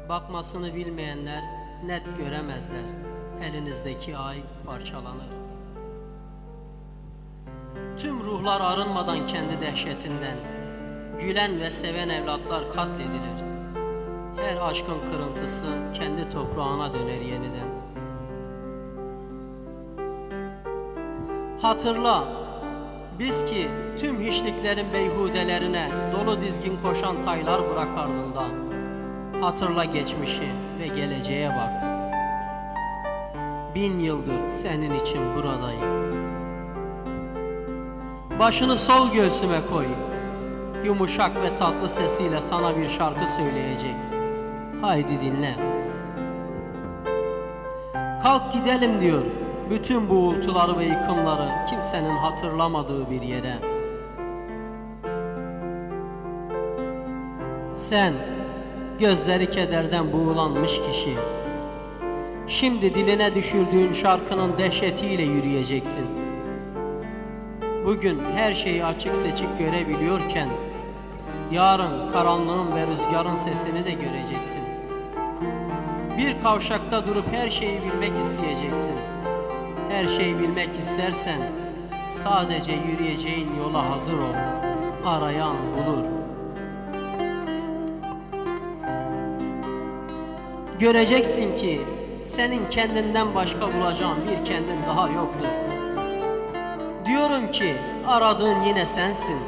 Bakmasını bilmeyenler net göremezler. Elinizdeki ay parçalanır. Tüm ruhlar arınmadan kendi dehşetinden, gülen ve seven evlatlar katledilir. Her aşkın kırıntısı kendi toprağına döner yeniden. Hatırla, biz ki tüm hiçliklerin beyhudelerine dolu dizgin koşan taylar bırak ardında. Hatırla geçmişi ve geleceğe bak. 1000 yıldır senin için buradayım. Başını sol göğsüme koy. Yumuşak ve tatlı sesiyle sana bir şarkı söyleyecek. Haydi dinle. Kalk gidelim diyor. Bütün bu uğultuları ve yıkımları kimsenin hatırlamadığı bir yere. Sen, gözleri kederden buğulanmış kişi, şimdi diline düşürdüğün şarkının dehşetiyle yürüyeceksin. Bugün her şeyi açık seçik görebiliyorken, yarın karanlığın ve rüzgarın sesini de göreceksin. Bir kavşakta durup her şeyi bilmek isteyeceksin. Her şeyi bilmek istersen, sadece yürüyeceğin yola hazır ol. Arayan bulur. Göreceksin ki senin kendinden başka bulacağın bir kendin daha yoktur. Diyorum ki aradığın yine sensin.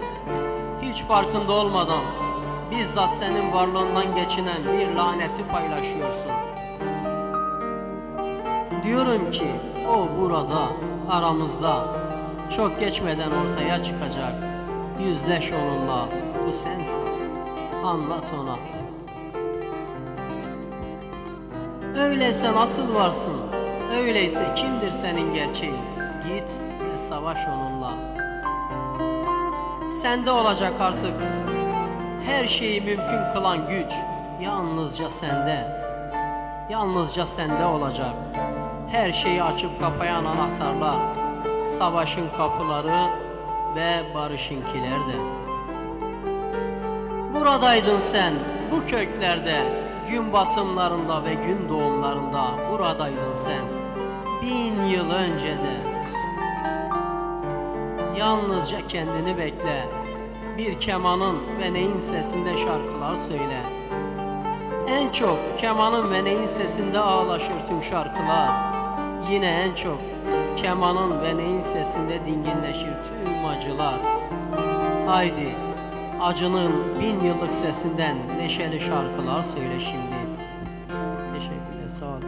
Hiç farkında olmadan bizzat senin varlığından geçinen bir laneti paylaşıyorsun. Diyorum ki o burada, aramızda, çok geçmeden ortaya çıkacak. Yüzleş onunla, bu sensin. Anlat ona. Öyleyse nasıl varsın? Öyleyse kimdir senin gerçeğin? Git ve savaş onunla. Sende olacak artık. Her şeyi mümkün kılan güç yalnızca sende. Yalnızca sende olacak. Her şeyi açıp kapayan anahtarlar, savaşın kapıları ve barışınkiler de. Buradaydın sen, bu köklerde, gün batımlarında ve gün doğumlarında buradaydın sen. 1000 yıl önce de. Yalnızca kendini bekle. Bir kemanın ve neyin sesinde şarkılar söyle. En çok kemanın ve neyin sesinde ağlaşır tüm şarkılar. Yine en çok kemanın ve neyin sesinde dinginleşir tüm acılar. Haydi acının 1000 yıllık sesinden neşeli şarkılar söyle şimdi. Teşekkürler, sağ ol.